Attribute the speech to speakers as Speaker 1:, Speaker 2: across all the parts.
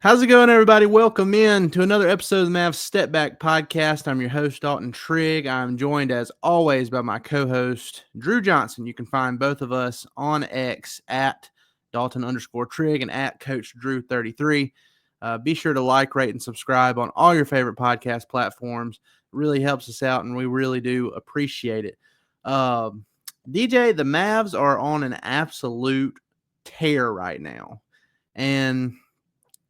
Speaker 1: How's it going, everybody? Welcome in to another episode of the Mavs Step Back Podcast. I'm your host, Dalton Trigg. I'm joined, as always, by my co-host, Drew Johnson. You can find both of us on X at Dalton_Trigg and at Coach Drew33. Be sure to like, rate, and subscribe on all your favorite podcast platforms. It really helps us out, and we really do appreciate it. DJ, the Mavs are on an absolute tear right now, and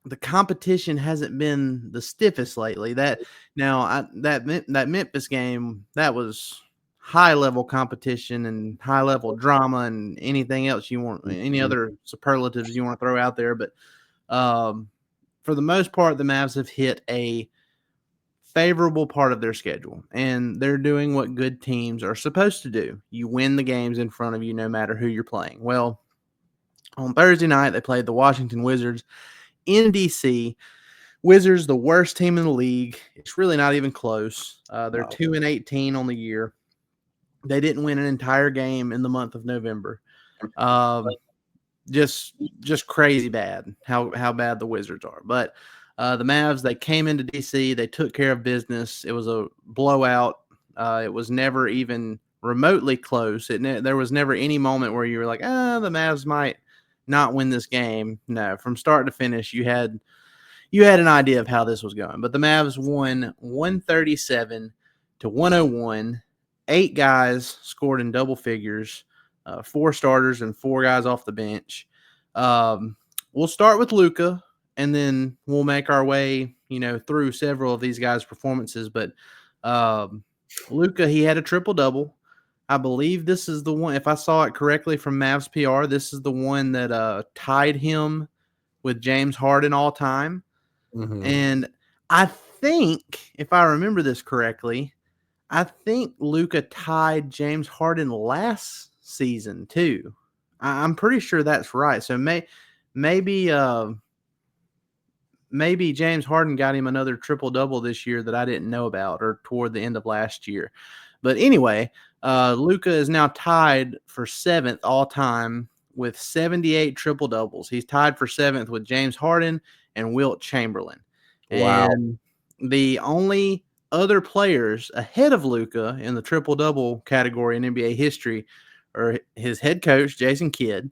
Speaker 1: the competition hasn't been the stiffest lately. That Memphis game, that was high level competition and high level drama and anything else you want, any other superlatives you want to throw out there. But for the most part, the Mavs have hit a favorable part of their schedule, and they're doing what good teams are supposed to do. You win the games in front of you, no matter who you're playing. Well, on Thursday night, they played the Washington Wizards in DC. Wizards, the worst team in the league. It's really not even close. They're 2-18 on the year. They didn't win an entire game in the month of November. Just crazy bad how bad the Wizards are. But the Mavs, they came into DC. They took care of business. It was a blowout. It was never even remotely close. There was never any moment where you were like, the Mavs might not win this game. No, from start to finish, you had an idea of how this was going. But the Mavs won 137-101. 8 guys scored in double figures, 4 starters and 4 guys off the bench. We'll start with Luka, and then we'll make our way, through several of these guys' performances. But Luka, he had a triple-double. I believe this is the one, if I saw it correctly from Mavs PR, this is the one that tied him with James Harden all time. Mm-hmm. And I think, if I remember this correctly, I think Luka tied James Harden last season too. I'm pretty sure that's right. So maybe James Harden got him another triple-double this year that I didn't know about, or toward the end of last year. But anyway, Luka is now tied for 7th all time with 78 triple-doubles. He's tied for 7th with James Harden and Wilt Chamberlain.
Speaker 2: Wow.
Speaker 1: And the only other players ahead of Luka in the triple-double category in NBA history are his head coach, Jason Kidd,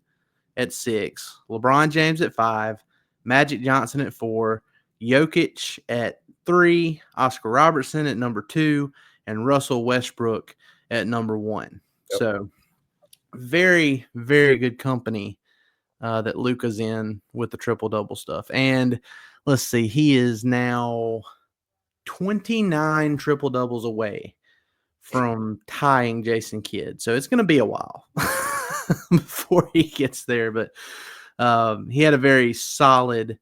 Speaker 1: at 6, LeBron James at 5, Magic Johnson at 4, Jokic at 3, Oscar Robertson at number 2, and Russell Westbrook at number 1. Yep. So very, very good company that Luka's in with the triple-double stuff. And let's see, he is now 29 triple-doubles away from tying Jason Kidd. So it's going to be a while before he gets there. But he had a very solid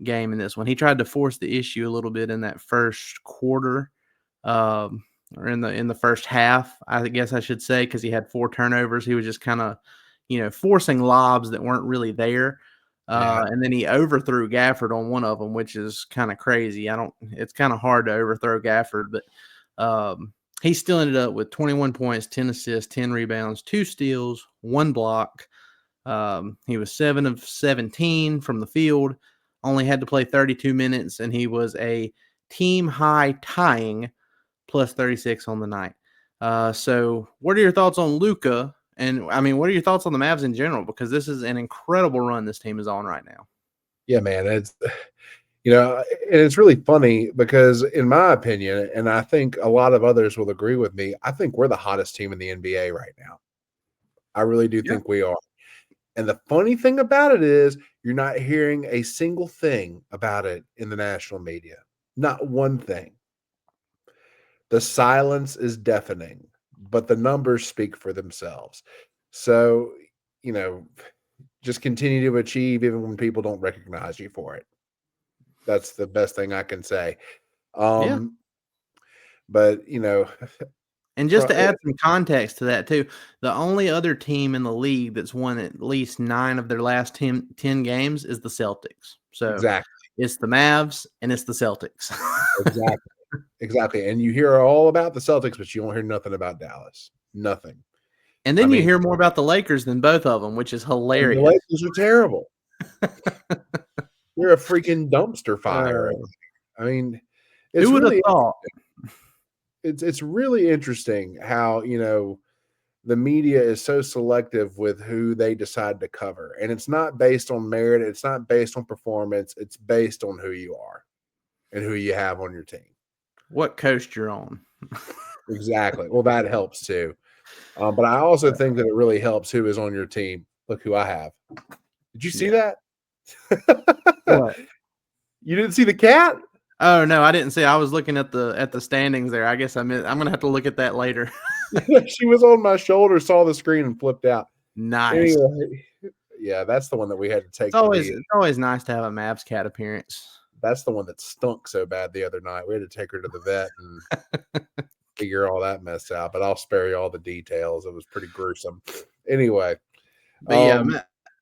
Speaker 1: game in this one. He tried to force the issue a little bit in that first quarter, or in the first half, I guess I should say, because he had 4 turnovers. He was just kind of, forcing lobs that weren't really there. And then he overthrew Gafford on one of them, which is kind of crazy. It's kind of hard to overthrow Gafford, but he still ended up with 21 points, 10 assists, 10 rebounds, 2 steals, 1 block. He was 7 of 17 from the field, only had to play 32 minutes, and he was a team high tying plus 36 on the night. So what are your thoughts on Luka? And, what are your thoughts on the Mavs in general? Because this is an incredible run this team is on right now.
Speaker 2: Yeah, man. It's, and it's really funny because, in my opinion, and I think a lot of others will agree with me, I think we're the hottest team in the NBA right now. I really do think we are. And the funny thing about it is you're not hearing a single thing about it in the national media. Not one thing. The silence is deafening, but the numbers speak for themselves. So, just continue to achieve even when people don't recognize you for it. That's the best thing I can say. But,
Speaker 1: and just to add some context to that too, the only other team in the league that's won at least 9 of their last 10 games is the Celtics. So
Speaker 2: exactly.
Speaker 1: It's the Mavs and it's the Celtics.
Speaker 2: Exactly. And you hear all about the Celtics, but you don't hear nothing about Dallas. Nothing.
Speaker 1: And then you hear more about the Lakers than both of them, which is hilarious.
Speaker 2: The Lakers are terrible. You're a freaking dumpster fire.
Speaker 1: Uh,
Speaker 2: I mean,
Speaker 1: who
Speaker 2: it's
Speaker 1: would have
Speaker 2: really
Speaker 1: thought?
Speaker 2: it's really interesting how, the media is so selective with who they decide to cover. And it's not based on merit, it's not based on performance, it's based on who you are and who you have on your team.
Speaker 1: What coast you're on?
Speaker 2: Exactly. Well, that helps too. But I also think that it really helps who is on your team. Look who I have. Did you see
Speaker 1: Yeah.
Speaker 2: that?
Speaker 1: What?
Speaker 2: You didn't see the cat?
Speaker 1: Oh no, I didn't see. I was looking at the standings there. I guess I'm gonna have to look at that later.
Speaker 2: She was on my shoulder, saw the screen, and flipped out.
Speaker 1: Nice.
Speaker 2: Anyway, yeah, that's the one that we had to take
Speaker 1: It's
Speaker 2: to
Speaker 1: always
Speaker 2: the.
Speaker 1: it's always nice to have a Mavs cat appearance.
Speaker 2: That's the one that stunk so bad the other night. We had to take her to the vet and figure all that mess out. But I'll spare you all the details. It was pretty gruesome. Anyway,
Speaker 1: But yeah,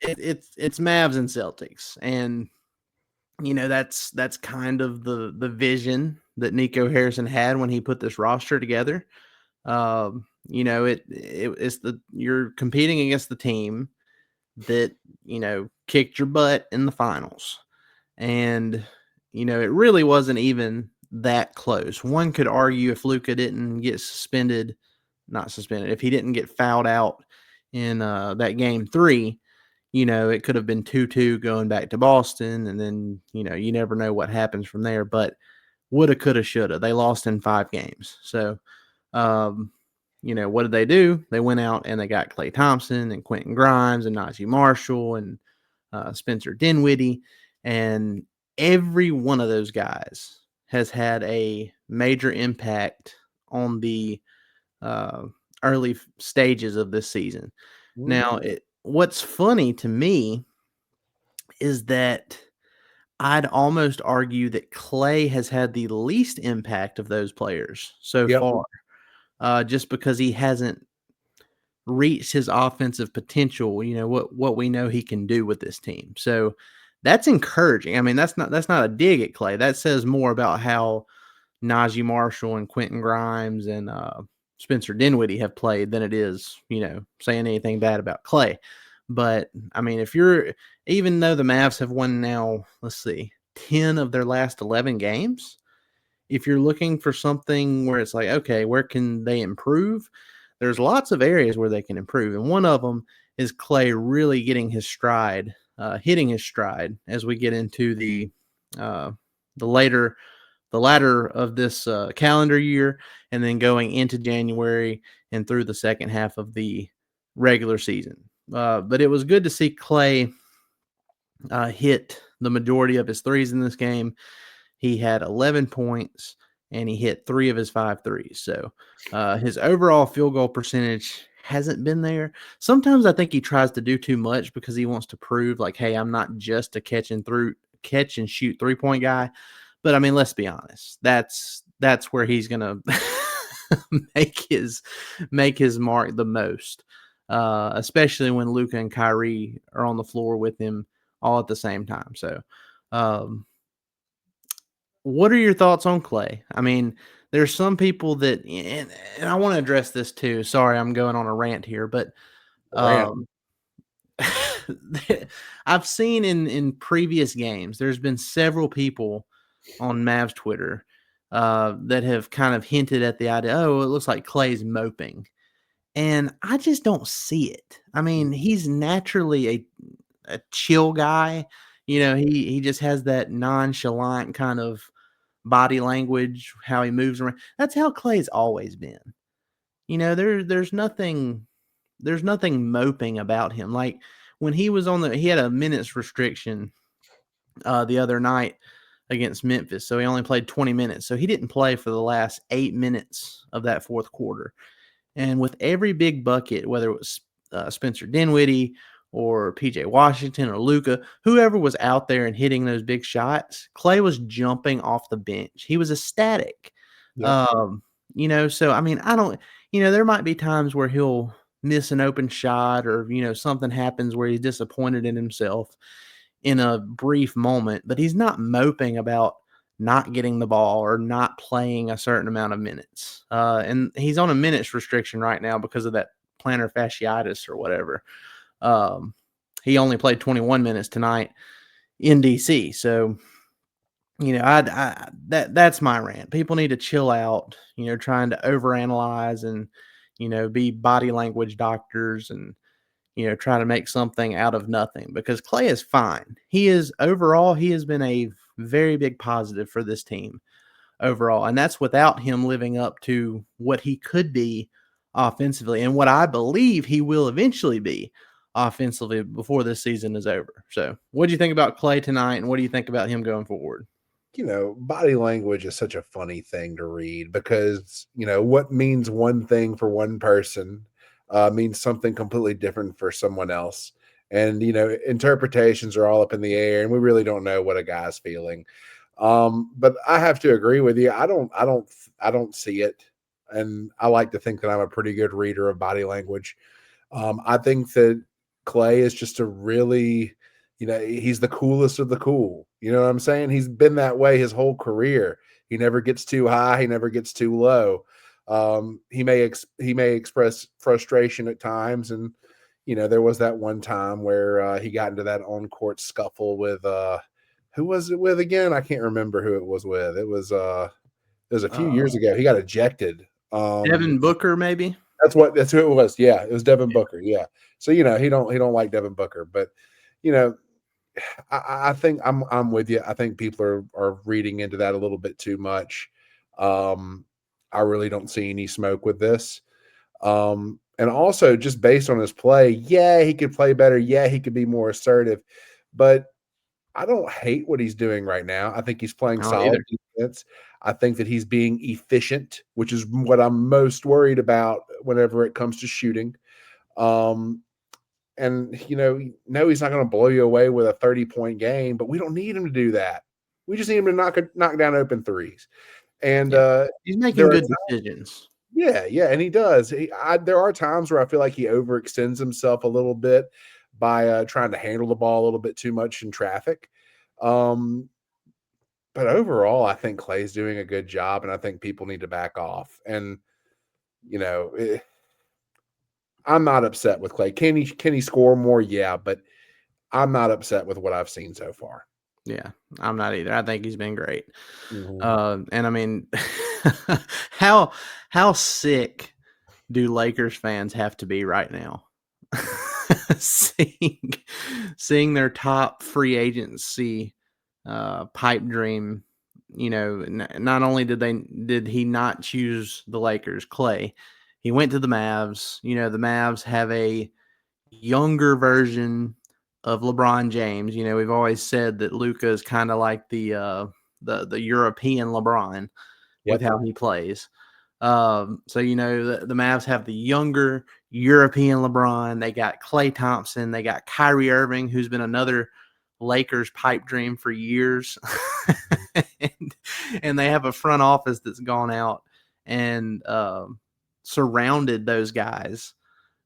Speaker 1: it's Mavs and Celtics, and that's kind of the vision that Nico Harrison had when he put this roster together. It's you're competing against the team that kicked your butt in the finals, and it really wasn't even that close. One could argue if Luka didn't get not suspended, if he didn't get fouled out in that game 3, it could have been 2-2 going back to Boston, and then you never know what happens from there. But woulda, coulda, shoulda. They lost in 5 games, so. What did they do? They went out and they got Klay Thompson and Quentin Grimes and Najee Marshall and Spencer Dinwiddie, and every one of those guys has had a major impact on the early stages of this season. Now, what's funny to me is that I'd almost argue that Klay has had the least impact of those players so far, just because he hasn't reached his offensive potential, what we know he can do with this team. So that's encouraging. I mean, that's not a dig at Klay. That says more about how Najee Marshall and Quentin Grimes and Spencer Dinwiddie have played than it is, saying anything bad about Klay. But I mean, even though the Mavs have won now, let's see, 10 of their last 11 games, if you're looking for something where it's like, okay, where can they improve? There's lots of areas where they can improve. And one of them is Klay really getting his stride, hitting his stride as we get into the latter of this calendar year, and then going into January and through the second half of the regular season. But it was good to see Klay hit the majority of his threes in this game. He had 11 points and he hit 3 of his 5 threes. So his overall field goal percentage hasn't been there. Sometimes I think he tries to do too much because he wants to prove like, hey, I'm not just a catch and shoot 3-point guy. But I mean, let's be honest. That's where he's gonna make his mark the most. Especially when Luka and Kyrie are on the floor with him all at the same time. So what are your thoughts on Klay? I mean, there's some people that, and I want to address this too. Sorry, I'm going on a rant here, but I've seen in previous games, there's been several people on Mavs Twitter that have kind of hinted at the idea, oh, it looks like Klay's moping. And I just don't see it. I mean, he's naturally a chill guy. He just has that nonchalant kind of body language, how he moves around. That's how Klay's always been. There's nothing moping about him. Like when he was he had a minutes restriction the other night against Memphis. So he only played 20 minutes. So he didn't play for the last 8 minutes of that fourth quarter. And with every big bucket, whether it was Spencer Dinwiddie or PJ Washington or Luka, whoever was out there and hitting those big shots, Klay was jumping off the bench. He was ecstatic.
Speaker 2: Yep.
Speaker 1: So I mean, I don't, there might be times where he'll miss an open shot or, something happens where he's disappointed in himself in a brief moment, but he's not moping about not getting the ball or not playing a certain amount of minutes. And he's on a minutes restriction right now because of that plantar fasciitis or whatever. He only played 21 minutes tonight. in DC. So, that's my rant. People need to chill out, trying to overanalyze and, be body language doctors and, try to make something out of nothing, because Klay is fine. He has been a very big positive for this team overall. And that's without him living up to what he could be offensively and what I believe he will eventually be offensively before this season is over. So, what do you think about Klay tonight, and what do you think about him going forward?
Speaker 2: Body language is such a funny thing to read because, what means one thing for one person means something completely different for someone else. And, interpretations are all up in the air, and we really don't know what a guy's feeling. But I have to agree with you. I don't see it. And I like to think that I'm a pretty good reader of body language. I think that Klay is just a really, he's the coolest of the cool. You know what I'm saying? He's been that way his whole career. He never gets too high. He never gets too low. He may express frustration at times, and there was that one time where he got into that on court scuffle with who was it with again? I can't remember who it was with. It was a few years ago. He got ejected.
Speaker 1: Devin Booker, maybe.
Speaker 2: That's who it was. Yeah, it was Devin Booker. Yeah. So he don't like Devin Booker, but you know, I think I'm with you. I think people are reading into that a little bit too much. I really don't see any smoke with this. And also just based on his play, yeah, he could play better. Yeah, he could be more assertive, but I don't hate what he's doing right now. I think he's playing solid defense. I think that he's being efficient, which is what I'm most worried about whenever it comes to shooting. And no, he's not going to blow you away with a 30-point game, but we don't need him to do that. We just need him to knock down open threes. And
Speaker 1: he's making good decisions.
Speaker 2: Yeah, and he does. There are times where I feel like he overextends himself a little bit by trying to handle the ball a little bit too much in traffic. But overall, I think Klay's doing a good job, and I think people need to back off. And I'm not upset with Klay. Can he score more? Yeah, but I'm not upset with what I've seen so far.
Speaker 1: Yeah, I'm not either. I think he's been great.
Speaker 2: Mm-hmm.
Speaker 1: And I mean, how sick do Lakers fans have to be right now? seeing their top free agency pipe dream. Not only did he not choose the Lakers, Klay, he went to the Mavs. The Mavs have a younger version of LeBron James. We've always said that Luka is kind of like the European LeBron with how he plays. So the Mavs have the younger European LeBron. They got Klay Thompson. They got Kyrie Irving, who's been another Lakers pipe dream for years. and they have a front office that's gone out and surrounded those guys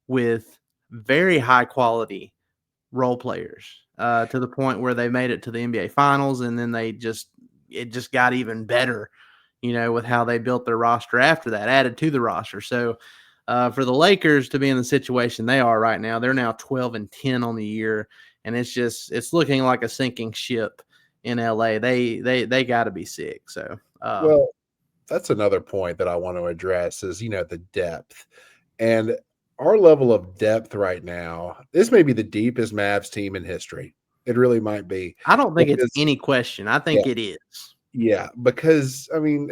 Speaker 1: with very high quality role players to the point where they made it to the NBA Finals, and then it just got even better, with how they built their roster after that, added to the roster. So for the Lakers to be in the situation they are right now, they're now 12-10 on the year, and it's looking like a sinking ship in LA. They got to be sick. So
Speaker 2: well, that's another point that I want to address is the depth. And our level of depth right now, this may be the deepest Mavs team in history. It really might be.
Speaker 1: I don't think it's any question. I think it is.
Speaker 2: Yeah, because, I mean,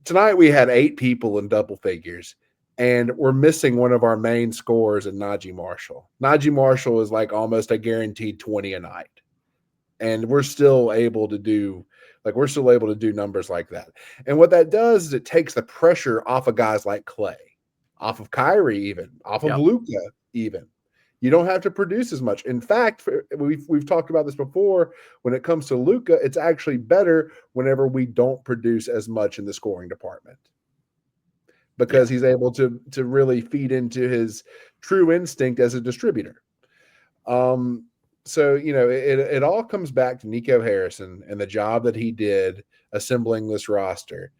Speaker 2: tonight we had 8 people in double figures, and we're missing one of our main scorers in Najee Marshall. Najee Marshall is like almost a guaranteed 20 a night. And we're still able to do numbers like that. And what that does is it takes the pressure off of guys like Klay, off of Kyrie, even off of Luka, even. You don't have to produce as much. In fact, we've talked about this before. When it comes to Luka, it's actually better whenever we don't produce as much in the scoring department, because he's able to really feed into his true instinct as a distributor. So, it all comes back to Nico Harrison and the job that he did assembling this roster.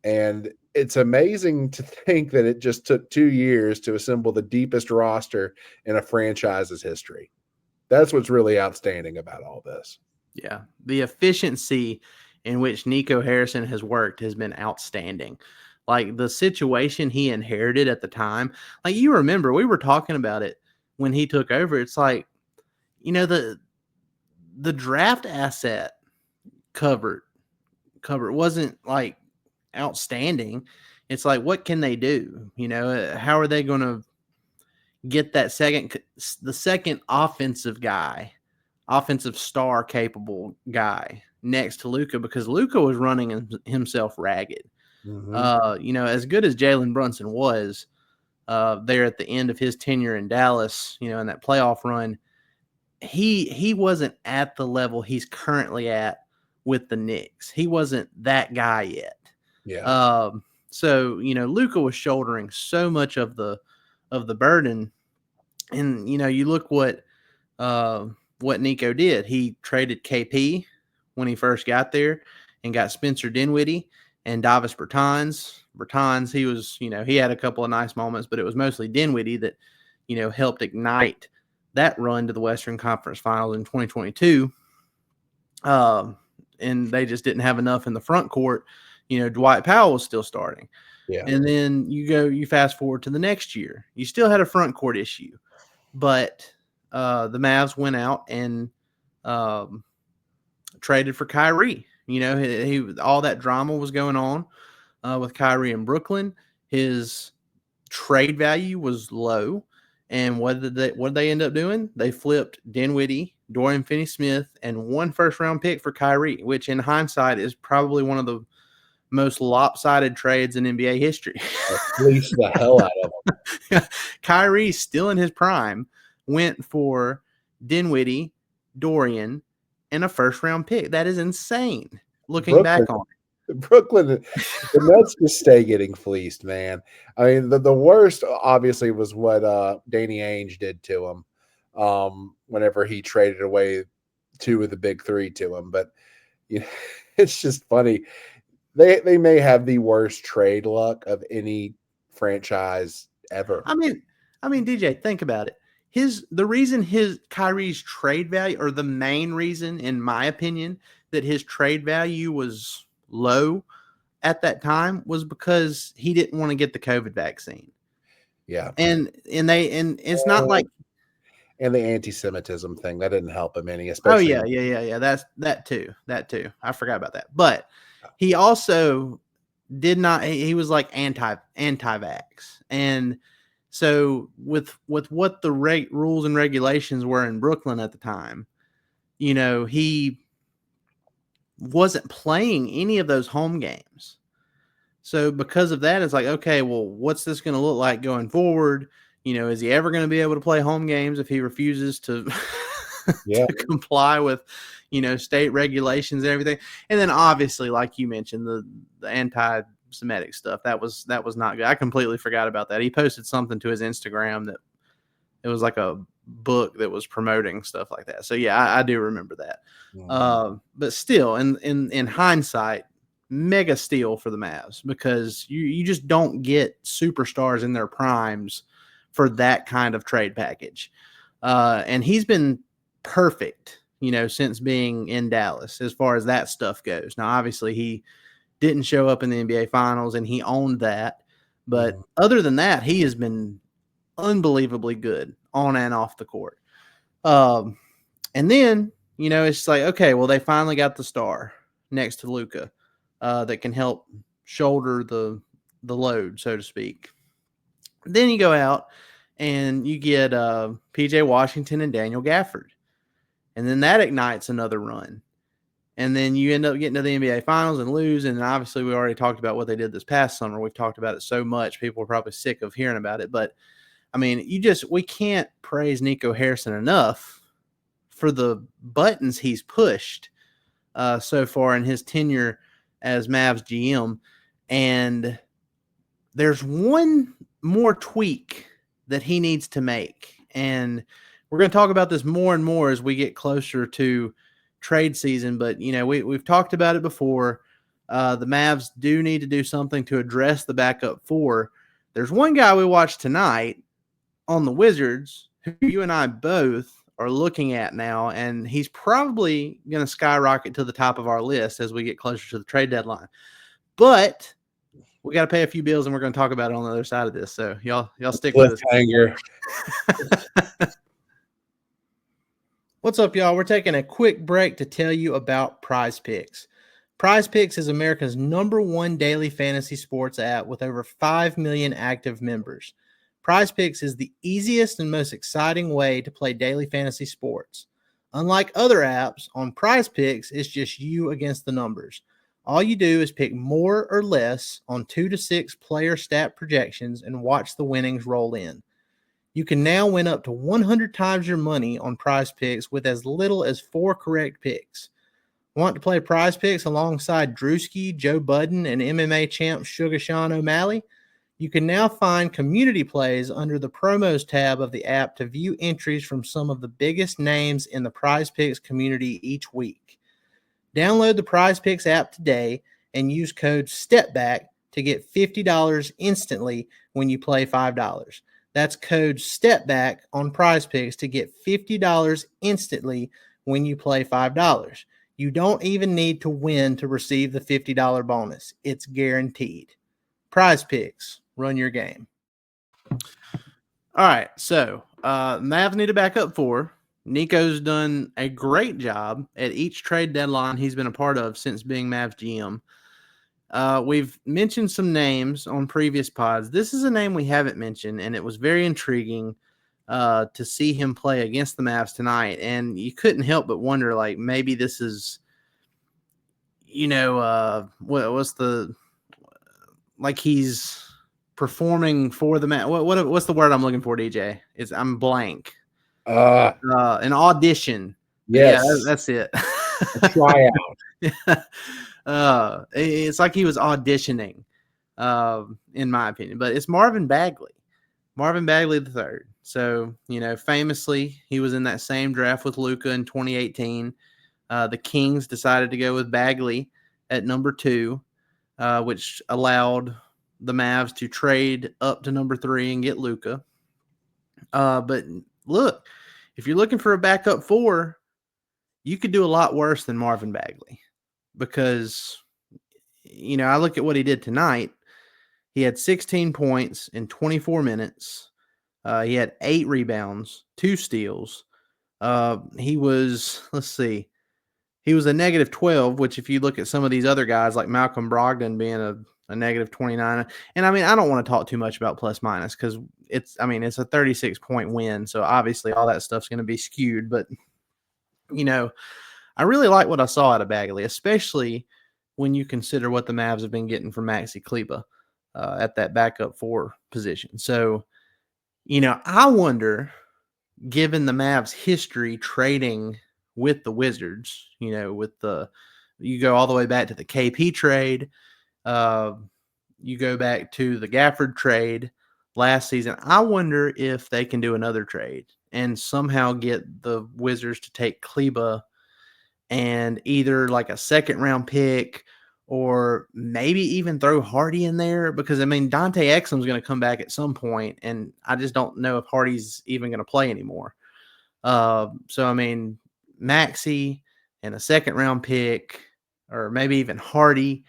Speaker 2: And it's amazing to think that it just took 2 years to assemble the deepest roster in a franchise's history. That's what's really outstanding about all this.
Speaker 1: Yeah. The efficiency in which Nico Harrison has worked has been outstanding. Like the situation he inherited at the time, like you remember, we were talking about it when he took over. It's like, the draft asset covered wasn't like outstanding. It's like, what can they do? How are they going to get the second offensive star capable guy next to Luka, because Luka was running himself ragged.
Speaker 2: Mm-hmm.
Speaker 1: As good as Jalen Brunson was there at the end of his tenure in Dallas, in that playoff run, he wasn't at the level he's currently at with the Knicks. He wasn't that guy yet.
Speaker 2: Yeah.
Speaker 1: So Luka was shouldering so much of the burden, and you look what Nico did. He traded KP when he first got there, and got Spencer Dinwiddie and Davis Bertans. He was, he had a couple of nice moments, but it was mostly Dinwiddie that, helped ignite that run to the Western Conference Finals in 2022. And they just didn't have enough in the front court. Dwight Powell was still starting.
Speaker 2: Yeah.
Speaker 1: And then you fast forward to the next year. You still had a front court issue, but the Mavs went out and traded for Kyrie. He all that drama was going on with Kyrie in Brooklyn. His trade value was low, and what did they end up doing? They flipped Dinwiddie, Dorian Finney-Smith, and 1 first-round pick for Kyrie, which in hindsight is probably one of the most lopsided trades in NBA history.
Speaker 2: Fleece the hell out of
Speaker 1: him. Kyrie, still in his prime, went for Dinwiddie, Dorian, and a first-round pick. That is insane, looking back on it.
Speaker 2: Brooklyn, the Nets just stay getting fleeced, man. I mean, the worst, obviously, was what Danny Ainge did to him whenever he traded away 2 of the big 3 to him. But it's just funny. They may have the worst trade luck of any franchise ever.
Speaker 1: I mean, DJ, think about it. The reason Kyrie's trade value, or the main reason, in my opinion, that his trade value was low at that time, was because he didn't want to get the COVID vaccine.
Speaker 2: Yeah.
Speaker 1: And it's not like,
Speaker 2: and the anti-Semitism thing that didn't help him any, especially.
Speaker 1: Yeah. That's that too. I forgot about that. But he also did not. He was like anti-vax, and so with what the rules and regulations were in Brooklyn at the time, he wasn't playing any of those home games. So because of that, it's like, okay, well, what's this going to look like going forward? Is he ever going to be able to play home games if he refuses to, to comply with, state regulations and everything? And then obviously, like you mentioned, the anti-Semitic stuff, that was not good. I completely forgot about that. He posted something to his Instagram that it was like a book that was promoting stuff like that. So yeah, I do remember that.
Speaker 2: Mm-hmm.
Speaker 1: But still, in hindsight, mega steal for the Mavs, because you just don't get superstars in their primes for that kind of trade package. And he's been perfect, since being in Dallas as far as that stuff goes. Now, obviously, he didn't show up in the NBA Finals, and he owned that. But other than that, he has been unbelievably good on and off the court. And then, it's like, okay, well, they finally got the star next to Luka that can help shoulder the load, so to speak. Then you go out and you get PJ Washington and Daniel Gafford. And then that ignites another run. And then you end up getting to the NBA Finals and lose. And obviously, we already talked about what they did this past summer. We've talked about it so much. People are probably sick of hearing about it. But, I mean, we can't praise Nico Harrison enough for the buttons he's pushed so far in his tenure as Mavs GM. And there's one more tweak that he needs to make. And we're going to talk about this more and more as we get closer to trade season. But, we've talked about it before. The Mavs do need to do something to address the backup 4. There's one guy we watched tonight on the Wizards who you and I both are looking at now, and he's probably going to skyrocket to the top of our list as we get closer to the trade deadline. But we got to pay a few bills, and we're going to talk about it on the other side of this. So y'all stick with us. What's up, y'all? We're taking a quick break to tell you about PrizePicks. PrizePicks is America's #1 daily fantasy sports app with over 5 million active members. PrizePicks is the easiest and most exciting way to play daily fantasy sports. Unlike other apps, on PrizePicks, it's just you against the numbers. All you do is pick more or less on 2 to 6 player stat projections and watch the winnings roll in. You can now win up to 100 times your money on PrizePicks with as little as 4 correct picks. Want to play PrizePicks alongside Drewski, Joe Budden, and MMA champ Sugar Sean O'Malley? You can now find community plays under the promos tab of the app to view entries from some of the biggest names in the PrizePicks community each week. Download the PrizePicks app today and use code STEPBACK to get $50 instantly when you play $5. That's code STEPBACK on PrizePicks to get $50 instantly when you play $5. You don't even need to win to receive the $50 bonus. It's guaranteed. PrizePicks, run your game. All right, so Mavs need a backup 4. Nico's done a great job at each trade deadline he's been a part of since being Mavs GM. We've mentioned some names on previous pods. This is a name we haven't mentioned, and it was very intriguing to see him play against the Mavs tonight. And you couldn't help but wonder, like, maybe this is, what's the, like, he's performing for the Mavs. What's the word I'm looking for, DJ? I'm blank. An audition.
Speaker 2: Yes.
Speaker 1: Yeah, that's it.
Speaker 2: A tryout.
Speaker 1: Yeah. It's like he was auditioning, in my opinion. But it's Marvin Bagley III. So, famously, he was in that same draft with Luka in 2018. The Kings decided to go with Bagley at number 2, which allowed the Mavs to trade up to number 3 and get Luka. But look, if you're looking for a backup 4, you could do a lot worse than Marvin Bagley because, I look at what he did tonight. He had 16 points in 24 minutes. He had 8 rebounds, 2 steals. He was a -12, which if you look at some of these other guys like Malcolm Brogdon being a -29. And I mean, I don't want to talk too much about plus minus because it's a 36-point win. So obviously all that stuff's going to be skewed. But, I really like what I saw out of Bagley, especially when you consider what the Mavs have been getting from Maxi Kleber at that backup 4 position. So, I wonder, given the Mavs' history trading with the Wizards, you go all the way back to the KP trade, you go back to the Gafford trade last season. I wonder if they can do another trade and somehow get the Wizards to take Kleber and either like a second-round pick or maybe even throw Hardy in there because, Dante Exum's going to come back at some point, and I just don't know if Hardy's even going to play anymore. Maxi and a second-round pick or maybe even Hardy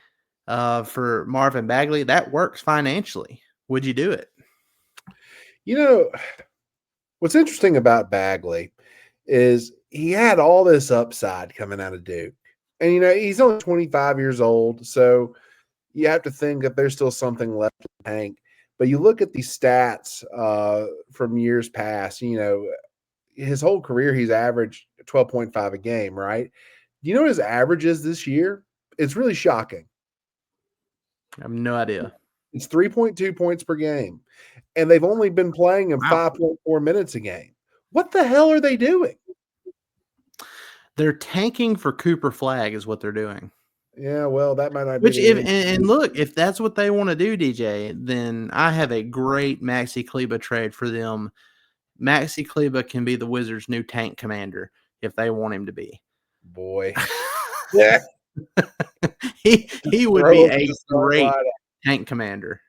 Speaker 1: for Marvin Bagley, that works financially. Would you do it?
Speaker 2: What's interesting about Bagley is he had all this upside coming out of Duke. And, he's only 25 years old, so you have to think that there's still something left in the tank. But you look at these stats from years past, his whole career he's averaged 12.5 a game, right? Do you know what his average is this year? It's really shocking.
Speaker 1: I have no idea.
Speaker 2: It's 3.2 points per game. And they've only been playing him 5.4 minutes a game. What the hell are they doing?
Speaker 1: They're tanking for Cooper Flag is what they're doing.
Speaker 2: Yeah, well, that might not be.
Speaker 1: And look, if that's what they want to do, DJ, then I have a great Maxi Kleber trade for them. Maxi Kleber can be the Wizards' new tank commander if they want him to be.
Speaker 2: Boy. Yeah.
Speaker 1: he would be a great tank commander.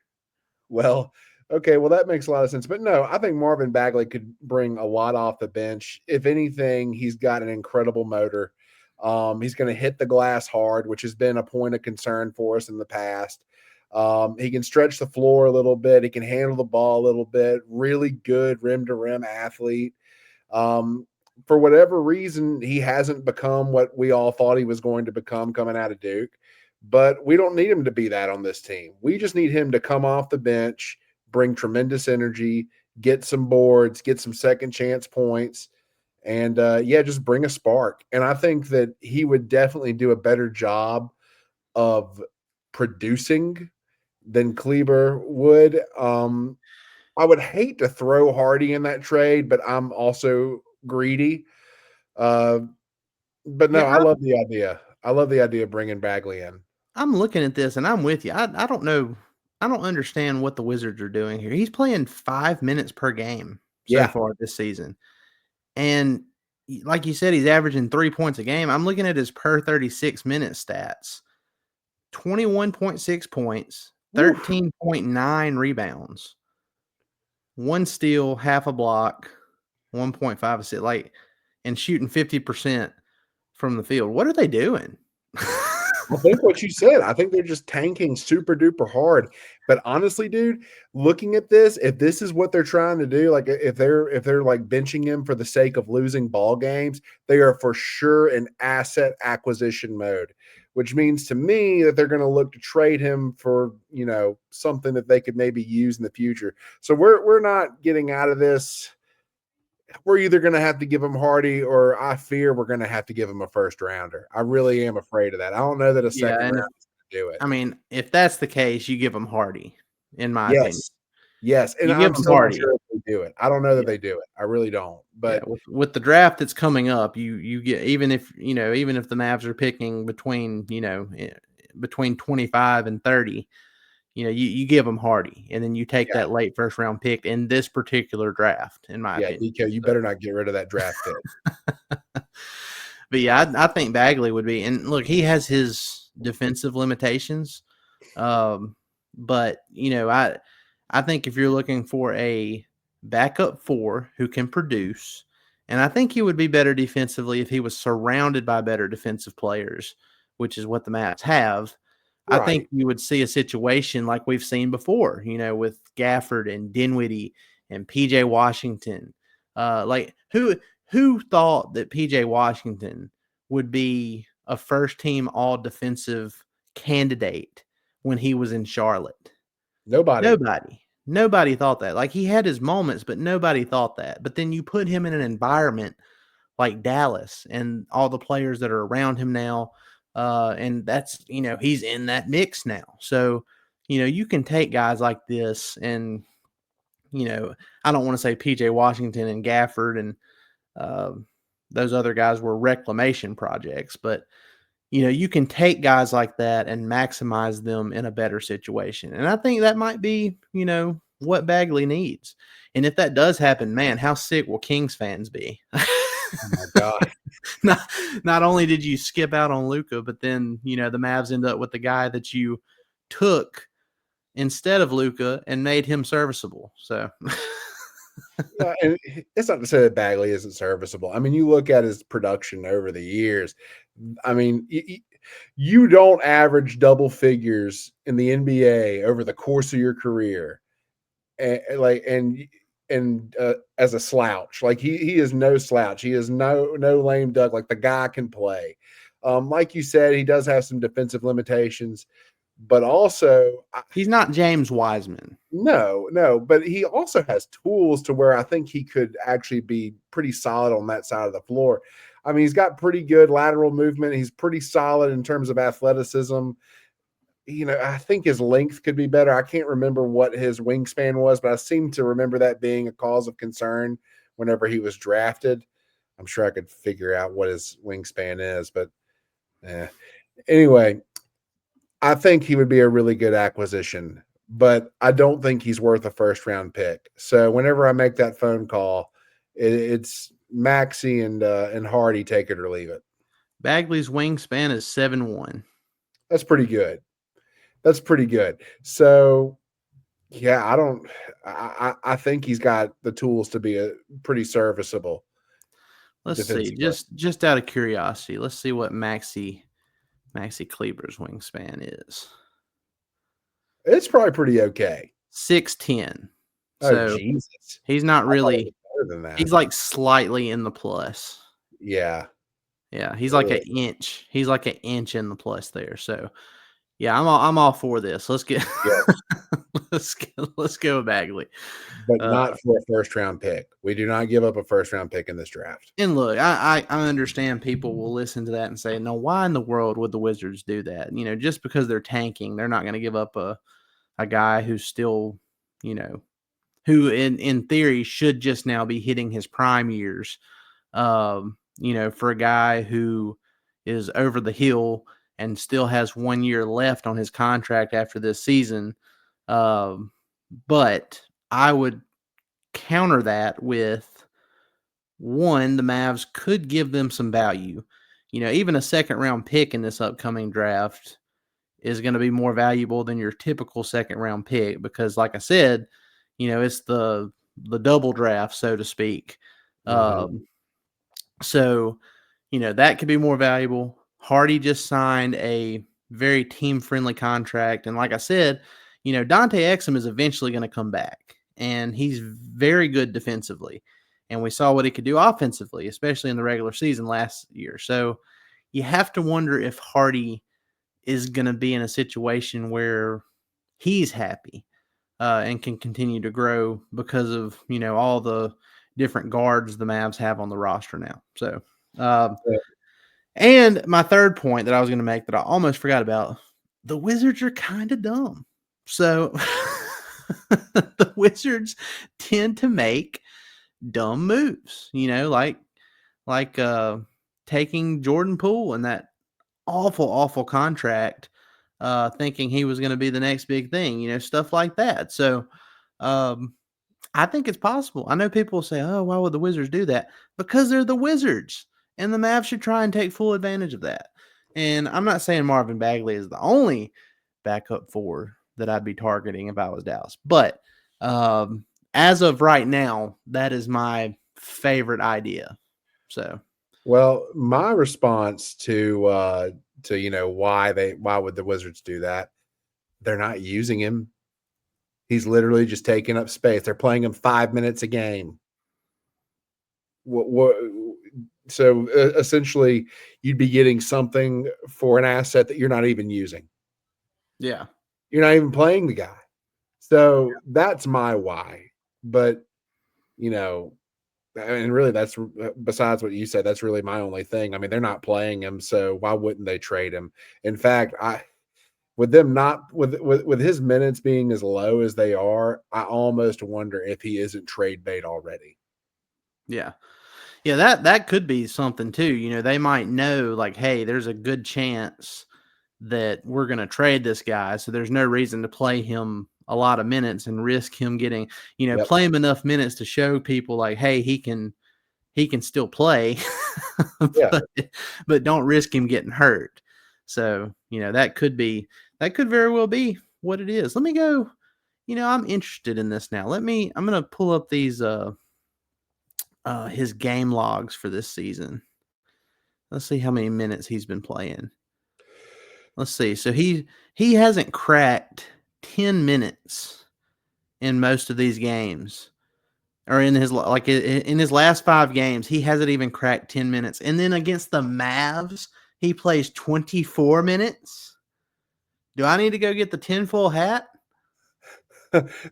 Speaker 2: Well, Okay, well, that makes a lot of sense. But no, I think Marvin Bagley could bring a lot off the bench. If anything, he's got an incredible motor. He's going to hit the glass hard, which has been a point of concern for us in the past. He can stretch the floor a little bit. He can handle the ball a little bit. Really good rim to rim athlete. Um, for whatever reason, he hasn't become what we all thought he was going to become coming out of Duke. But we don't need him to be that on this team. We just need him to come off the bench, bring tremendous energy, get some boards, get some second chance points, and just bring a spark. And I think that he would definitely do a better job of producing than Kleber would. I would hate to throw Hardy in that trade, but I'm also greedy. Uh, but no,
Speaker 1: Yeah,
Speaker 2: I love the idea. I love the idea of bringing Bagley in.
Speaker 1: I'm looking at this and I'm with you. I don't know. I don't understand what the Wizards are doing here. He's playing 5 minutes per game so
Speaker 2: Yeah,
Speaker 1: far this season. And like you said, he's averaging 3 points a game. I'm looking at his per 36-minute stats: 21.6 points,
Speaker 2: Oof.
Speaker 1: 13.9 rebounds, one steal, half a block, 1.5 assist, and shooting 50% from the field. What are they doing?
Speaker 2: I think what you said. I think they're just tanking super duper hard. But honestly, dude, looking at this, if this is what they're trying to do, like if they're like benching him for the sake of losing ball games, they are for sure in asset acquisition mode, which means to me that they're going to look to trade him for, something that they could maybe use in the future. So we're not getting out of this. We're either going to have to give him Hardy, or I fear we're going to have to give him a first rounder. I really am afraid of that. I don't know that a
Speaker 1: Yeah,
Speaker 2: second
Speaker 1: and
Speaker 2: round is going to do it.
Speaker 1: I mean, if that's the case, you give him Hardy, in my opinion.
Speaker 2: Yes. Yes. And
Speaker 1: You give
Speaker 2: I'm
Speaker 1: him
Speaker 2: still not
Speaker 1: Hardy.
Speaker 2: sure if they do it. I don't know that
Speaker 1: Yeah,
Speaker 2: they do it. I really don't.
Speaker 1: yeah.
Speaker 2: But
Speaker 1: With the draft that's coming up, you get, even if the Mavs are picking between 25 and 30, you give them Hardy, and then you take
Speaker 2: yeah,
Speaker 1: that late first round pick in this particular draft, in my
Speaker 2: yeah,
Speaker 1: opinion.
Speaker 2: DK, you
Speaker 1: So,
Speaker 2: better not get rid of that draft pick.
Speaker 1: but yeah, I think Bagley would be, and look, he has his defensive limitations, but I think if you're looking for a backup four who can produce, and I think he would be better defensively if he was surrounded by better defensive players, which is what the Mavs have. I think
Speaker 2: Right.
Speaker 1: you would see a situation like we've seen before, with Gafford and Dinwiddie and PJ Washington. Like who thought that PJ Washington would be a first team all defensive candidate when he was in Charlotte?
Speaker 2: Nobody.
Speaker 1: Nobody thought that. Like, he had his moments, but nobody thought that. But then you put him in an environment like Dallas and all the players that are around him now. And that's, he's in that mix now. So, you can take guys like this and, I don't want to say PJ Washington and Gafford and uh, those other guys were reclamation projects, but you can take guys like that and maximize them in a better situation. And I think that might be, what Bagley needs. And if that does happen, man, how sick will Kings fans be?
Speaker 2: Oh my God.
Speaker 1: not, not only did you skip out on Luka, but then, the Mavs end up with the guy that you took instead of Luka and made him serviceable. So
Speaker 2: Yeah, and it's not to say that Bagley isn't serviceable. I mean, you look at his production over the years. I mean, you don't average double figures in the NBA over the course of your career, and as a slouch. Like he is no slouch. He is no lame duck. Like the guy can play. Like you said, he does have some defensive limitations, but also
Speaker 1: he's not James Wiseman.
Speaker 2: no, but he also has tools to where I think he could actually be pretty solid on that side of the floor. I mean, he's got pretty good lateral movement. He's pretty solid in terms of athleticism. I think his length could be better. I can't remember what his wingspan was, but I seem to remember that being a cause of concern whenever he was drafted. I'm sure I could figure out what his wingspan is, but anyway, I think he would be a really good acquisition, but I don't think he's worth a first round pick. So whenever I make that phone call, it's Maxey and Hardy, take it or leave it.
Speaker 1: Bagley's wingspan is 7'1".
Speaker 2: That's pretty good. That's pretty good. So Yeah, I think he's got the tools to be a pretty serviceable
Speaker 1: Let's see,
Speaker 2: defensively.
Speaker 1: just out of curiosity, let's see what Maxi Kleber's wingspan is.
Speaker 2: It's probably pretty okay.
Speaker 1: 6'10".
Speaker 2: Oh,
Speaker 1: So
Speaker 2: Jesus.
Speaker 1: he's not
Speaker 2: I thought it
Speaker 1: really.
Speaker 2: was better than that.
Speaker 1: He's like slightly in the plus.
Speaker 2: Yeah.
Speaker 1: Yeah, he's like an
Speaker 2: Ugh.
Speaker 1: inch. He's like an inch in the plus there. So yeah, I'm all for this. Let's get
Speaker 2: Yeah,
Speaker 1: let's go Bagley.
Speaker 2: but
Speaker 1: Uh,
Speaker 2: not for a first-round pick. We do not give up a first-round pick in this draft.
Speaker 1: and look, I understand people will listen to that and say, no, why in the world would the Wizards do that? Just because they're tanking, they're not going to give up a guy who's still, who in theory should just now be hitting his prime years. For a guy who is over the hill and still has 1 year left on his contract after this season. But I would counter that with one, the Mavs could give them some value. Even a second round pick in this upcoming draft is going to be more valuable than your typical second round pick because, like I said, it's the double draft, so to speak.
Speaker 2: Mhm.
Speaker 1: So, that could be more valuable. Hardy just signed a very team friendly contract. And like I said, Dante Exum is eventually going to come back and he's very good defensively. And we saw what he could do offensively, especially in the regular season last year. So you have to wonder if Hardy is going to be in a situation where he's happy and can continue to grow because of, all the different guards the Mavs have on the roster now. So,
Speaker 2: Yeah.
Speaker 1: and my third point that I was going to make that I almost forgot about, the Wizards are kind of dumb. So the Wizards tend to make dumb moves, like taking Jordan Poole and that awful contract, thinking he was going to be the next big thing, stuff like that. So um, I think it's possible. I know people will say, oh, why would the Wizards do that? Because they're the Wizards, and the Mavs should try and take full advantage of that. And I'm not saying Marvin Bagley is the only backup four that I'd be targeting if I was Dallas. But as of right now, that is my favorite idea. So,
Speaker 2: Well, my response to why would the Wizards do that? They're not using him. He's literally just taking up space. They're playing him 5 minutes a game. So essentially, you'd be getting something for an asset that you're not even using.
Speaker 1: yeah.
Speaker 2: You're not even playing the guy. So that's my why. But and really, that's besides what you said. That's really my only thing. I mean, they're not playing him, so why wouldn't they trade him? In fact, with them not with his minutes being as low as they are, I almost wonder if he isn't trade bait already.
Speaker 1: Yeah. Yeah, that could be something too. They might know like, hey, there's a good chance that we're going to trade this guy, so there's no reason to play him a lot of minutes and risk him getting,
Speaker 2: Yep.
Speaker 1: play him enough minutes to show people like, hey, he can still play,
Speaker 2: Yeah.
Speaker 1: but don't risk him getting hurt. So, that could very well be what it is. Let me go, I'm interested in this now. I'm going to pull up these his game logs for this season. Let's see how many minutes he's been playing. Let's see. So he hasn't cracked 10 minutes in most of these games. Or in his last 5 games, he hasn't even cracked 10 minutes. And then against the Mavs, he plays 24 minutes. Do I need to go get the tinfoil hat?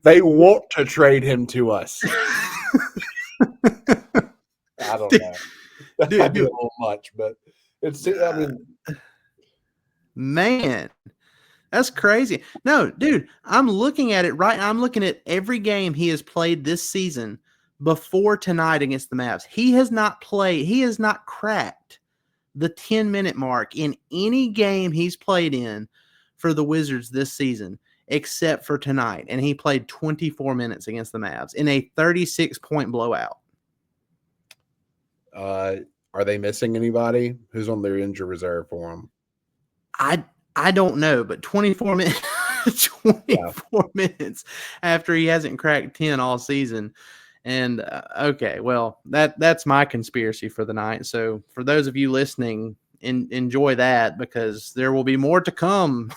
Speaker 2: They want to trade him to us. I don't know. That might be a little much, but it's. I mean,
Speaker 1: man, that's crazy. No, dude, I'm looking at it right. I'm looking at every game he has played this season before tonight against the Mavs. He has not cracked the 10-minute mark in any game he's played in for the Wizards this season, except for tonight. And he played 24 minutes against the Mavs in a 36-point blowout.
Speaker 2: are they missing anybody? Who's on their injury reserve for them?
Speaker 1: I don't know, but 24 minutes. 24 minutes after he hasn't cracked 10 all season. And okay, well, that's my conspiracy for the night. So for those of you listening, enjoy that because there will be more to come.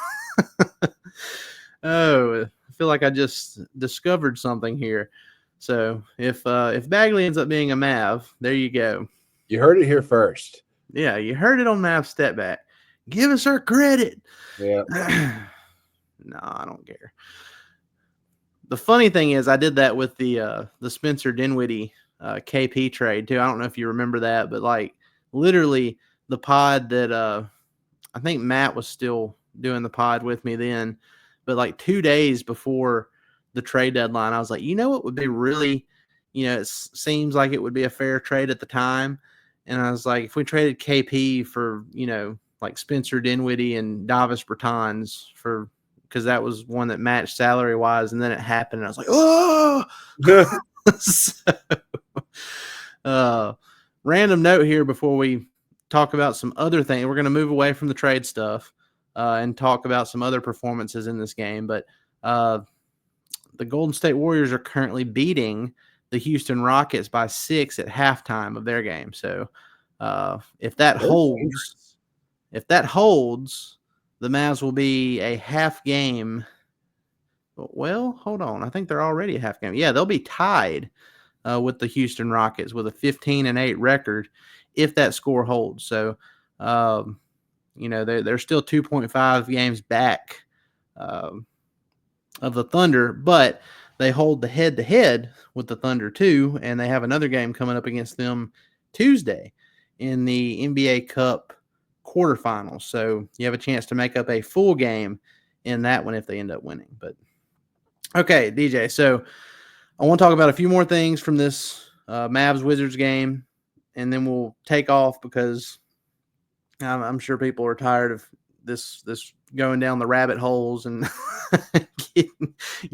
Speaker 1: Oh, I feel like I just discovered something here. So if Bagley ends up being a Mav, there you go.
Speaker 2: You heard it here first.
Speaker 1: Yeah, you heard it on Mav Step Back. Give us our credit.
Speaker 2: Yeah.
Speaker 1: No, I don't care. The funny thing is, I did that with the Spencer Dinwiddie KP trade too. I don't know if you remember that, but like literally the pod that I think Matt was still doing the pod with me then, but like 2 days before the trade deadline, I was like, you know what would be really, it seems like it would be a fair trade at the time, and I was like, if we traded KP for like Spencer Dinwiddie and Davis Bertans for. Because that was one that matched salary wise, and then it happened, and I was like, "Oh!" So, random note here before we talk about some other things. We're going to move away from the trade stuff and talk about some other performances in this game. But the Golden State Warriors are currently beating the Houston Rockets by 6 at halftime of their game. So, if that holds. The Mavs will be a half game. Well, hold on. I think they're already a half game. Yeah, they'll be tied with the Houston Rockets with a 15-8 record if that score holds. So, they're still 2.5 games back of the Thunder, but they hold the head-to-head with the Thunder too, and they have another game coming up against them Tuesday in the NBA Cup quarterfinals. So you have a chance to make up a full game in that one if they end up winning. But okay, DJ. So I want to talk about a few more things from this Mavs Wizards game, and then we'll take off because I'm sure people are tired of this going down the rabbit holes and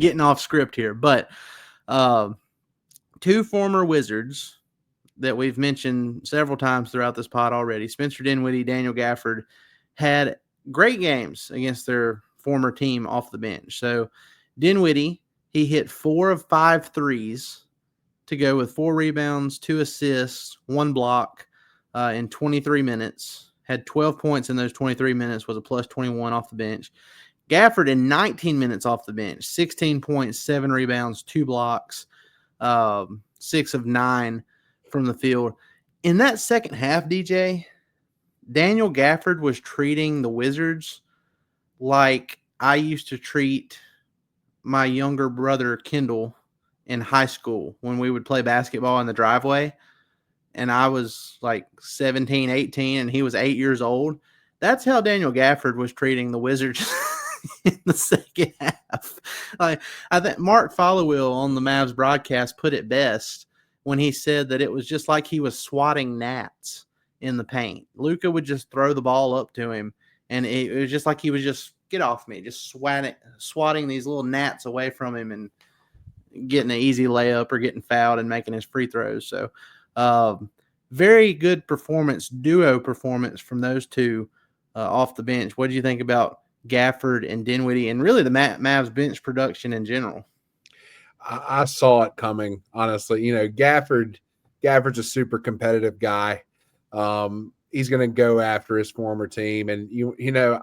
Speaker 1: getting off script here. But two former Wizards that we've mentioned several times throughout this pod already, Spencer Dinwiddie, Daniel Gafford, had great games against their former team off the bench. So Dinwiddie, he hit 4 of 5 threes to go with 4 rebounds, 2 assists, 1 block in 23 minutes. Had 12 points in those 23 minutes, was a plus 21 off the bench. Gafford in 19 minutes off the bench, 16 points, 7 rebounds, 2 blocks, 6 of 9 from the field. In that second half, DJ, Daniel Gafford was treating the Wizards like I used to treat my younger brother Kendall in high school when we would play basketball in the driveway. And I was like 17, 18, and he was 8 years old. That's how Daniel Gafford was treating the Wizards in the second half. I think Mark Followill on the Mavs broadcast put it best when he said that it was just like he was swatting gnats in the paint. Luka would just throw the ball up to him, and it was just like he was just, get off me, just swatting these little gnats away from him and getting an easy layup or getting fouled and making his free throws. So very good duo performance from those two off the bench. What do you think about Gafford and Dinwiddie and really the Mavs bench production in general?
Speaker 2: I saw it coming, honestly. Gafford's a super competitive guy. He's going to go after his former team. And,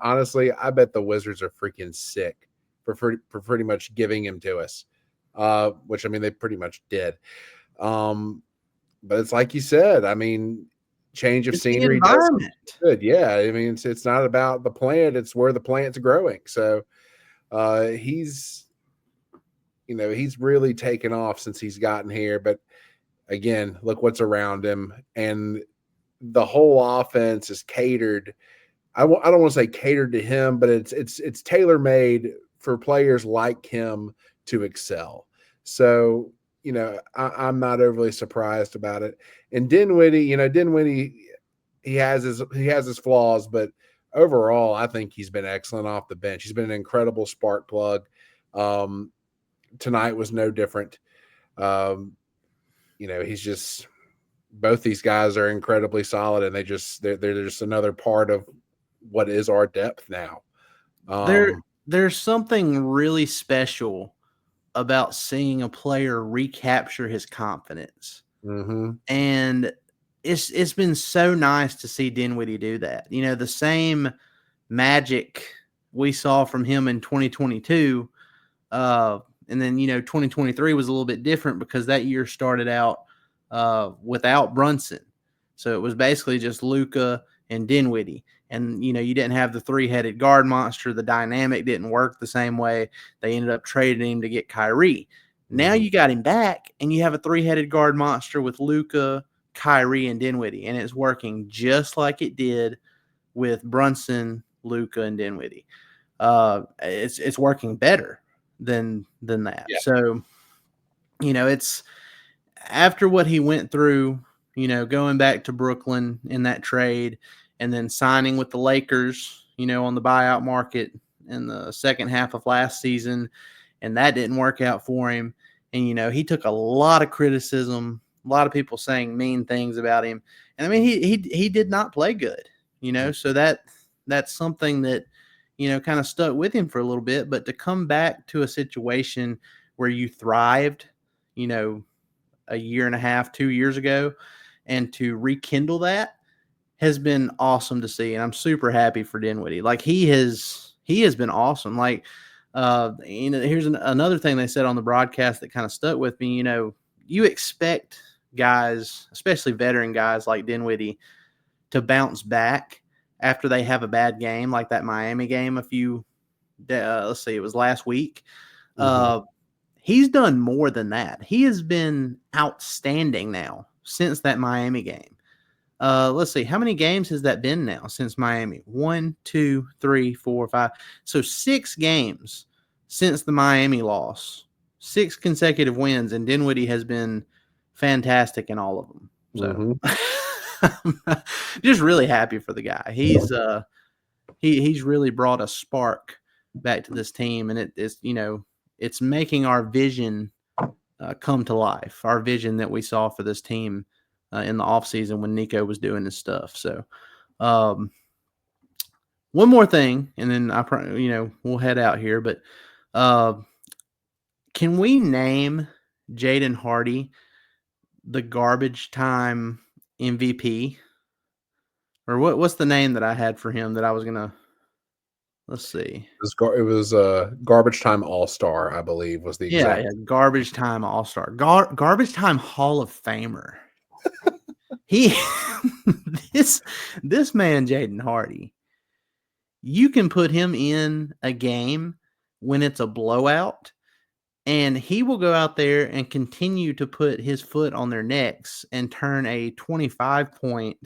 Speaker 2: honestly, I bet the Wizards are freaking sick for pretty much giving him to us, which, they pretty much did. But it's like you said, change of scenery.
Speaker 1: Environment.
Speaker 2: Good. Yeah. It's not about the plant. It's where the plant's growing. So he's really taken off since he's gotten here. But again, look what's around him. And the whole offense is catered. I don't want to say catered to him, but it's tailor-made for players like him to excel. So, I'm not overly surprised about it. And Dinwiddie, he has his flaws, but overall, I think he's been excellent off the bench. He's been an incredible spark plug. Tonight was no different. He's just, both these guys are incredibly solid, and they're just another part of what is our depth now.
Speaker 1: there's something really special about seeing a player recapture his confidence.
Speaker 2: Mm-hmm.
Speaker 1: And it's been so nice to see Dinwiddie do that. You know, the same magic we saw from him in 2022. And then, 2023 was a little bit different because that year started out without Brunson. So it was basically just Luka and Dinwiddie. And, you didn't have the three-headed guard monster. The dynamic didn't work the same way. They ended up trading him to get Kyrie. Now you got him back, and you have a three-headed guard monster with Luka, Kyrie, and Dinwiddie. And it's working just like it did with Brunson, Luka, and Dinwiddie. It's working better than that.
Speaker 2: Yeah.
Speaker 1: So, it's after what he went through, going back to Brooklyn in that trade and then signing with the Lakers, on the buyout market in the second half of last season, and that didn't work out for him. And, he took a lot of criticism, a lot of people saying mean things about him. And I mean, he did not play good, so that's something that, kind of stuck with him for a little bit. But to come back to a situation where you thrived, a year and a half, 2 years ago, and to rekindle that has been awesome to see. And I'm super happy for Dinwiddie. Like he has been awesome. Like, here's another thing they said on the broadcast that kind of stuck with me. You expect guys, especially veteran guys like Dinwiddie, to bounce back after they have a bad game, like that Miami game let's see, it was last week. He's done more than that. He has been outstanding now since that Miami game. Let's see, how many games has that been now since Miami? 1, 2, 3, 4, 5. So 6 games since the Miami loss, 6 consecutive wins, and Dinwiddie has been fantastic in all of them. So just really happy for the guy. He's really brought a spark back to this team, and it's making our vision come to life. Our vision that we saw for this team in the offseason when Nico was doing his stuff. So, one more thing, and then we'll head out here. But can we name Jaden Hardy the garbage time MVP? Or what's the name that I had for him that I was gonna? Let's see.
Speaker 2: It was Garbage Time All-Star, I believe, was the exact.
Speaker 1: Yeah, Garbage Time All-Star. Garbage Time Hall of Famer. He this man, Jaden Hardy, you can put him in a game when it's a blowout, and he will go out there and continue to put his foot on their necks and turn a 25-point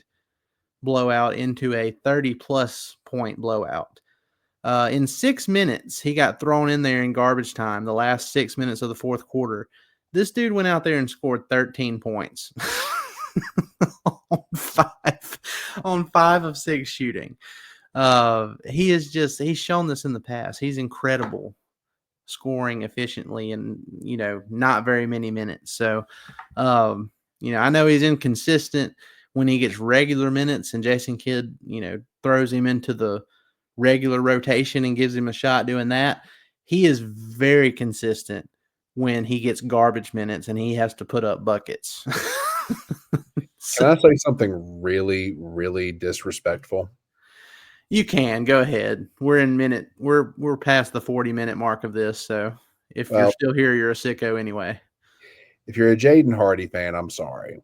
Speaker 1: blowout into a 30-plus point blowout. In 6 minutes, he got thrown in there in garbage time, the last 6 minutes of the fourth quarter. This dude went out there and scored 13 points on 5 of 6 shooting. He's shown this in the past. He's incredible scoring efficiently in, not very many minutes. So, I know he's inconsistent when he gets regular minutes and Jason Kidd, throws him into the regular rotation and gives him a shot doing that. He is very consistent when he gets garbage minutes and he has to put up buckets.
Speaker 2: Can I say something really, really disrespectful?
Speaker 1: You can go ahead. We're past the 40-minute mark of this, so if you're still here, you're a sicko anyway.
Speaker 2: If you're a Jaden Hardy fan, I'm sorry.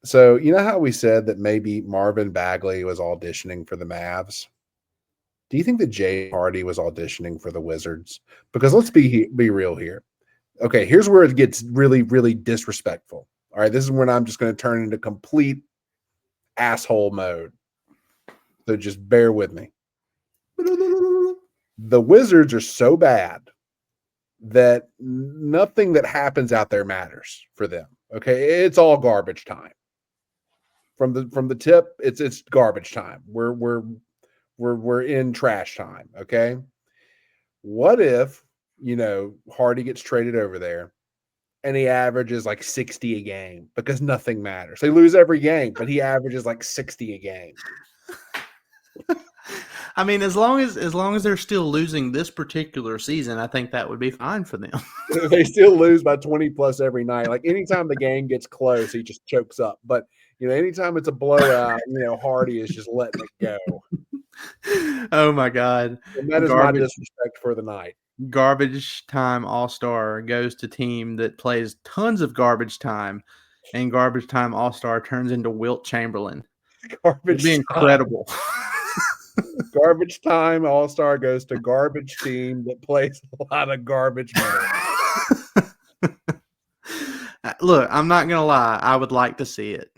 Speaker 2: So you know how we said that maybe Marvin Bagley was auditioning for the Mavs? Do you think that Jaden Hardy was auditioning for the Wizards? Because let's be real here. Okay, here's where it gets really, really disrespectful. All right, this is when I'm just going to turn into complete asshole mode. So just bear with me. The Wizards are so bad that nothing that happens out there matters for them. Okay, it's all garbage time. From the tip, it's garbage time. We're in trash time. Okay, what if Hardy gets traded over there and he averages like 60 a game because nothing matters. They lose every game, but he averages like 60 a game.
Speaker 1: I mean, as long as they're still losing this particular season, I think that would be fine for them.
Speaker 2: They still lose by 20 plus every night. Like anytime the game gets close, he just chokes up. But anytime it's a blowout, Hardy is just letting it go.
Speaker 1: Oh my God.
Speaker 2: And that is my disrespect for the night.
Speaker 1: Garbage time all-star goes to team that plays tons of garbage time, and garbage time all-star turns into Wilt Chamberlain. It'd be incredible.
Speaker 2: Garbage time all-star goes to garbage team that plays a lot of garbage minutes.
Speaker 1: Look, I'm not gonna lie. I would like to see it.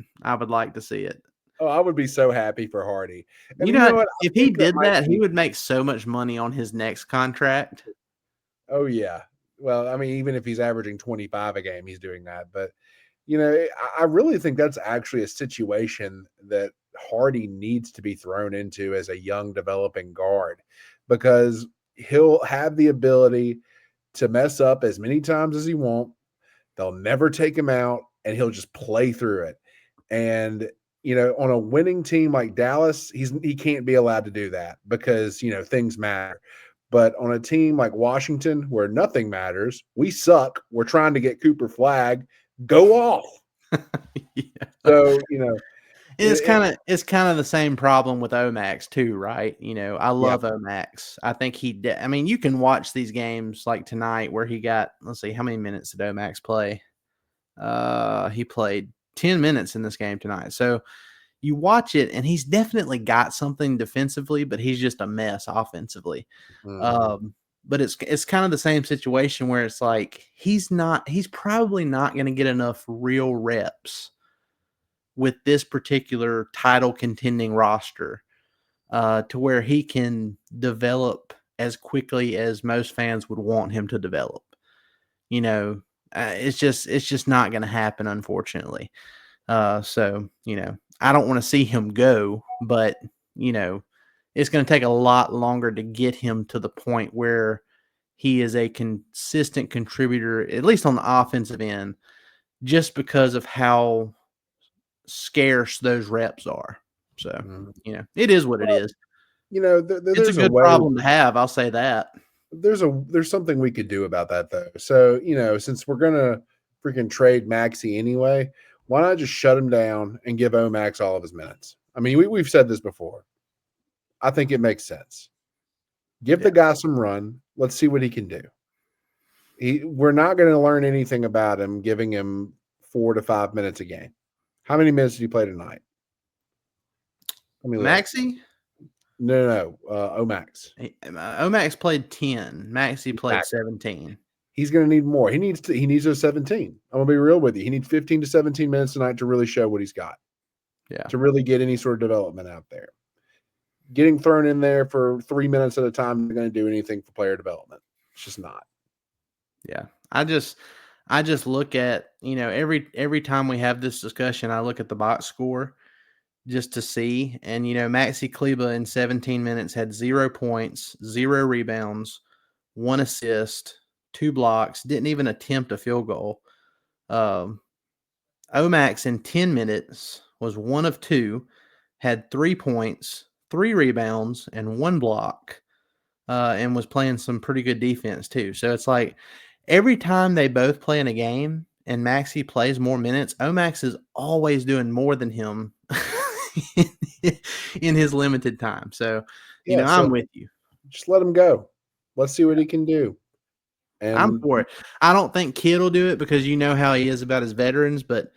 Speaker 2: Oh, I would be so happy for Hardy.
Speaker 1: And you know what? If he did that, he would make so much money on his next contract.
Speaker 2: Oh, yeah. Well, I mean, even if he's averaging 25 a game, he's doing that. But, I really think that's actually a situation that Hardy needs to be thrown into as a young developing guard, because he'll have the ability to mess up as many times as he wants. They'll never take him out, and he'll just play through it. And, on a winning team like Dallas, he can't be allowed to do that because, things matter. But on a team like Washington, where nothing matters, we suck. We're trying to get Cooper Flag. Go off.
Speaker 1: Yeah.
Speaker 2: So,
Speaker 1: it's kind of the same problem with Omax too, right? I love Omax. I think I mean, you can watch these games like tonight where he got, let's see, how many minutes did Omax play? He played 10 minutes in this game tonight. So you watch it, and he's definitely got something defensively, but he's just a mess offensively.
Speaker 2: Mm-hmm.
Speaker 1: But it's kind of the same situation where it's like he's probably not going to get enough real reps with this particular title contending roster to where he can develop as quickly as most fans would want him to develop. It's just not going to happen, unfortunately. So, I don't want to see him go, but, it's going to take a lot longer to get him to the point where he is a consistent contributor, at least on the offensive end, just because of how scarce those reps are. So, it is what it is. It's a good problem to have. I'll say that.
Speaker 2: There's something we could do about that, though. So, since we're going to freaking trade Maxey anyway, why not just shut him down and give Omax all of his minutes? I mean, we've said this before. I think it makes sense. Give the guy some run. Let's see what he can do. We're not going to learn anything about him giving him 4 to 5 minutes a game. How many minutes did he play tonight?
Speaker 1: Maxey?
Speaker 2: No. Omax.
Speaker 1: Omax played 10. Maxey played 17.
Speaker 2: He's going to need more. He needs those 17. I'm going to be real with you. He needs 15 to 17 minutes tonight to really show what he's got.
Speaker 1: Yeah.
Speaker 2: To really get any sort of development out there. Getting thrown in there for 3 minutes at a time isn't going to do anything for player development. It's just not.
Speaker 1: Yeah. I just look at, every time we have this discussion, I look at the box score just to see. And, Maxi Kleba in 17 minutes had 0 points, 0 rebounds, 1 assist, 2 blocks, didn't even attempt a field goal. Omax in 10 minutes was 1 of 2, had 3 points, 3 rebounds, and 1 block, and was playing some pretty good defense too. So it's like every time they both play in a game and Maxey plays more minutes, Omax is always doing more than him in his limited time. So, I'm with you.
Speaker 2: Just let him go. Let's see what he can do. And
Speaker 1: I'm for it. I don't think Kidd will do it because you know how he is about his veterans, but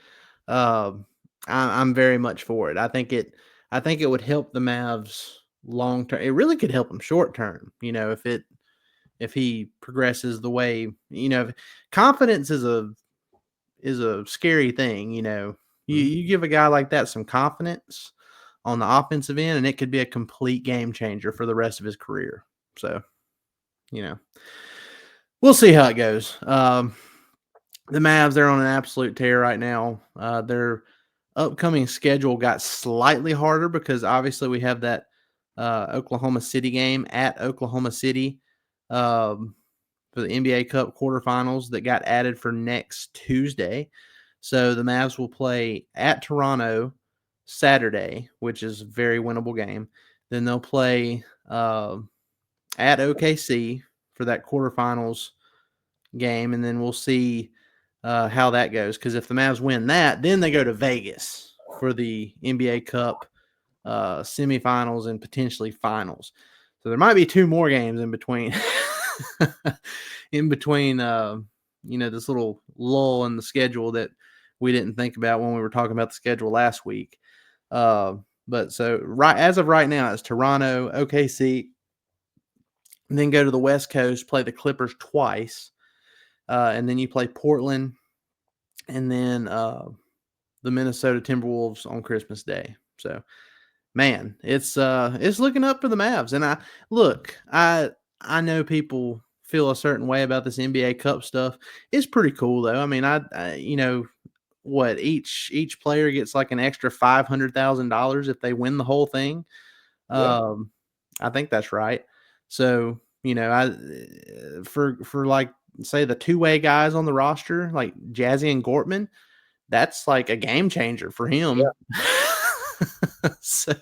Speaker 1: I'm very much for it. I think it would help the Mavs long term. It really could help him short term. If he progresses the way, confidence is a scary thing. You give a guy like that some confidence on the offensive end, and it could be a complete game changer for the rest of his career. So, we'll see how it goes. The Mavs, they're on an absolute tear right now. Their upcoming schedule got slightly harder because obviously we have that Oklahoma City game at Oklahoma City for the NBA Cup quarterfinals that got added for next Tuesday. So the Mavs will play at Toronto Saturday, which is a very winnable game. Then they'll play at OKC for that quarterfinals game, and then we'll see how that goes. Because if the Mavs win that, then they go to Vegas for the NBA Cup semifinals and potentially finals. So there might be 2 more games in between. In between, this little lull in the schedule that we didn't think about when we were talking about the schedule last week. But so as of right now, it's Toronto, OKC, and then go to the West Coast, play the Clippers twice, and then you play Portland, and then the Minnesota Timberwolves on Christmas Day. So, man, it's looking up for the Mavs. And I know people feel a certain way about this NBA Cup stuff. It's pretty cool though. I mean, each player gets like an extra $500,000 if they win the whole thing.
Speaker 2: Yeah.
Speaker 1: I think that's right. So, for like say the two-way guys on the roster, like Jazzy and Gortman, that's like a game changer for him. Yeah. So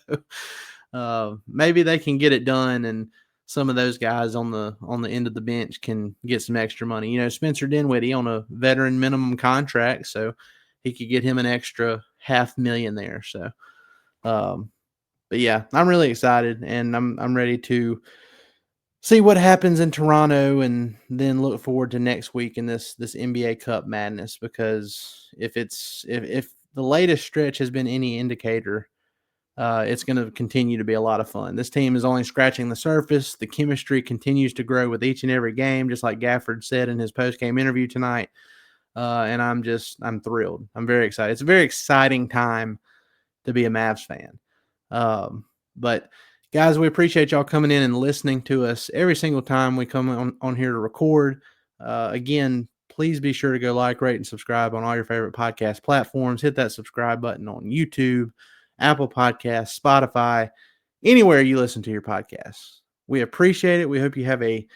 Speaker 1: maybe they can get it done, and some of those guys on the end of the bench can get some extra money. Spencer Dinwiddie on a veteran minimum contract, so he could get him an extra $500,000 there. So, but yeah, I'm really excited, and I'm ready to see what happens in Toronto, and then look forward to next week in this NBA Cup madness. Because if the latest stretch has been any indicator, it's going to continue to be a lot of fun. This team is only scratching the surface. The chemistry continues to grow with each and every game, just like Gafford said in his post-game interview tonight. And I'm thrilled. I'm very excited. It's a very exciting time to be a Mavs fan. But guys, we appreciate y'all coming in and listening to us every single time we come on here to record. Again, please be sure to go like, rate, and subscribe on all your favorite podcast platforms. Hit that subscribe button on YouTube, Apple Podcasts, Spotify, anywhere you listen to your podcasts. We appreciate it. We hope you have a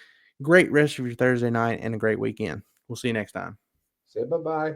Speaker 1: great rest of your Thursday night and a great weekend. We'll see you next time.
Speaker 2: Say bye-bye.